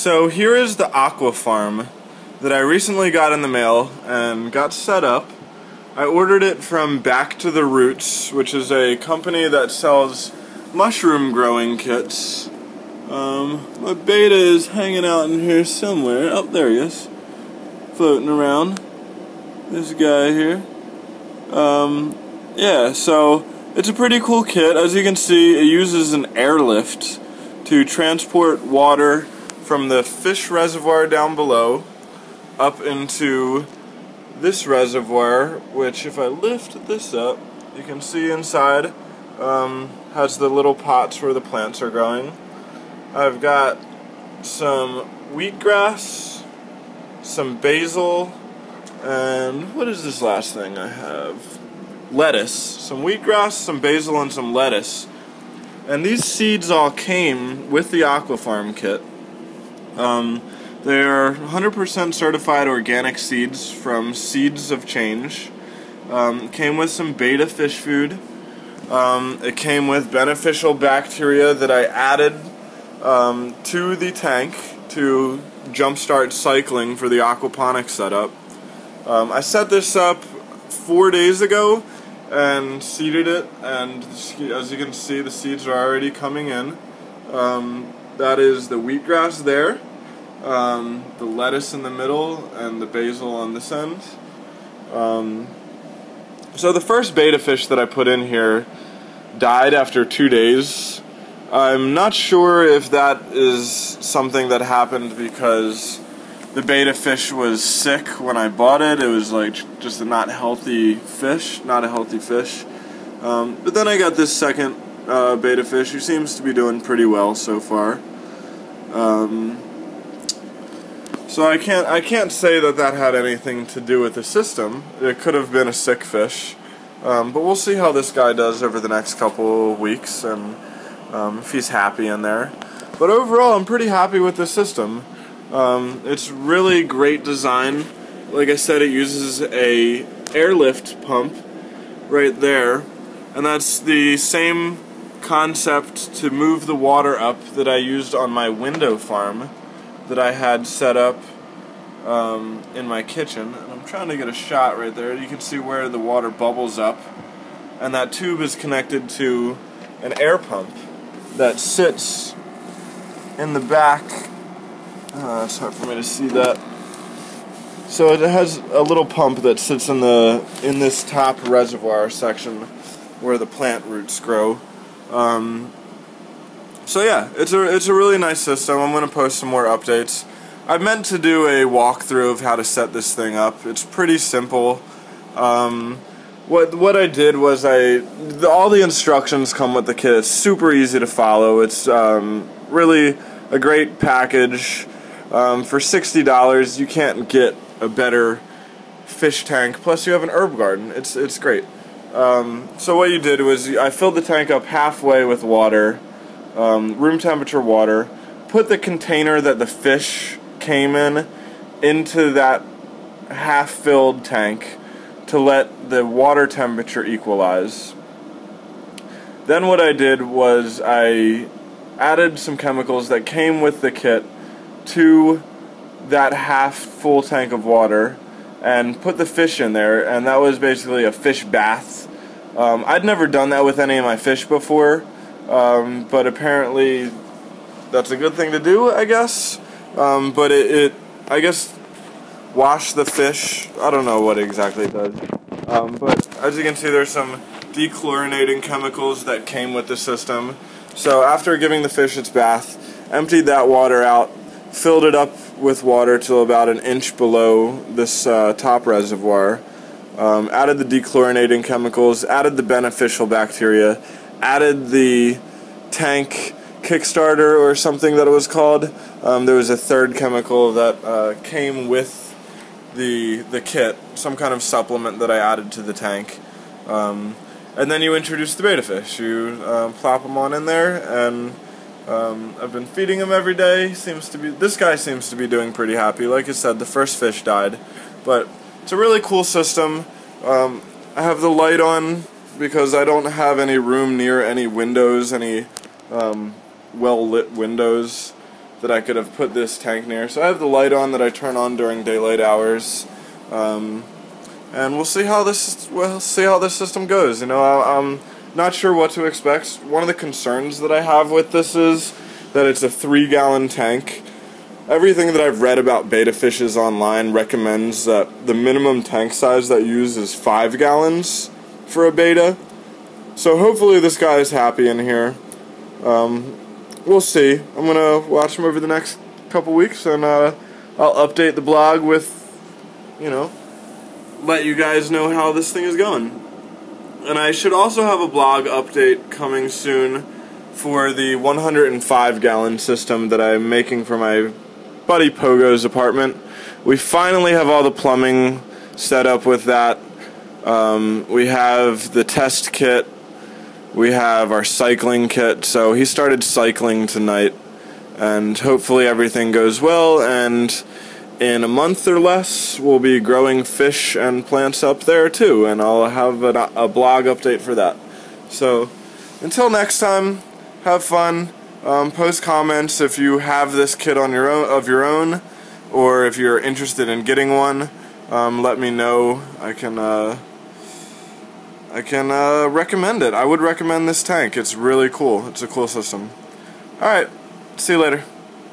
So here is the AquaFarm that I recently got in the mail and got set up. I ordered it from Back to the Roots, which is a company that sells mushroom growing kits. My beta is hanging out in here somewhere. Oh, there he is. Floating around. This guy here. Yeah, so it's a pretty cool kit. As you can see, it uses an airlift to transport water from the fish reservoir down below up into this reservoir, which if I lift this up, you can see inside has the little pots where the plants are growing. I've got some wheatgrass, some basil, and what is this last thing I have? Lettuce. Some wheatgrass, some basil, and some lettuce. And these seeds all came with the AquaFarm kit. They're 100% certified organic seeds from Seeds of Change. Came with some beta fish food. It came with beneficial bacteria that I added to the tank to jumpstart cycling for the aquaponics setup. I set this up 4 days ago and seeded it, and as you can see, the seeds are already coming in. That is the wheatgrass there, the lettuce in the middle, and the basil on this end. So the first beta fish that I put in here died after 2 days. I'm not sure if that is something that happened because the beta fish was sick when I bought it. It was like just a not a healthy fish. But then I got this second beta fish who seems to be doing pretty well so far. So I can't say that had anything to do with the system. It could have been a sick fish. But we'll see how this guy does over the next couple of weeks and if he's happy in there. But overall, I'm pretty happy with the system. It's really great design. Like I said, it uses a airlift pump right there, and that's the same concept to move the water up that I used on my window farm that I had set up in my kitchen. And I'm trying to get a shot right there. You can see where the water bubbles up, and that tube is connected to an air pump that sits in the back. It's hard for me to see that. So it has a little pump that sits in this top reservoir section where the plant roots grow. So yeah, it's a really nice system. I'm going to post some more updates. I meant to do a walkthrough of how to set this thing up. It's pretty simple. What I did was all the instructions come with the kit. It's super easy to follow. It's really a great package. For $60, you can't get a better fish tank. Plus, you have an herb garden. It's great. So what you did was I filled the tank up halfway with water, room temperature water. Put the container that the fish came in into that half-filled tank to let the water temperature equalize. Then what I did was I added some chemicals that came with the kit to that half full tank of water and put the fish in there, and that was basically a fish bath. I'd never done that with any of my fish before, but apparently that's a good thing to do, I guess. But it I guess wash the fish. I don't know what exactly it does. But as you can see, there's some dechlorinating chemicals that came with the system. So after giving the fish its bath, emptied that water out, filled it up with water till about an inch below this top reservoir, added the dechlorinating chemicals, added the beneficial bacteria, added the tank Kickstarter or something that it was called. There was a third chemical that came with the kit, some kind of supplement that I added to the tank. And then you introduce the beta fish. You plop them on in there, and I've been feeding him every day. This guy seems to be doing pretty happy. Like I said, the first fish died, but it's a really cool system. I have the light on because I don't have any room near any windows, any well-lit windows that I could have put this tank near. So I have the light on that I turn on during daylight hours, and we'll see how this system goes. You know, I'm not sure what to expect. One of the concerns that I have with this is that it's a 3-gallon tank. Everything that I've read about betta fishes online recommends that the minimum tank size that you use is 5 gallons for a betta. So hopefully this guy is happy in here. We'll see. I'm gonna watch him over the next couple weeks, and I'll update the blog with, you know, let you guys know how this thing is going. And I should also have a blog update coming soon for the 105-gallon system that I'm making for my buddy Pogo's apartment. We finally have all the plumbing set up with that. We have the test kit. We have our cycling kit. So he started cycling tonight, and hopefully everything goes well, and in a month or less we'll be growing fish and plants up there too, and I'll have a blog update for that. So until next time, have fun. Post comments if you have this kit on your own, or if you're interested in getting one. Let me know. I can recommend it. I would recommend this tank. It's really cool. It's a cool system. Alright, see you later.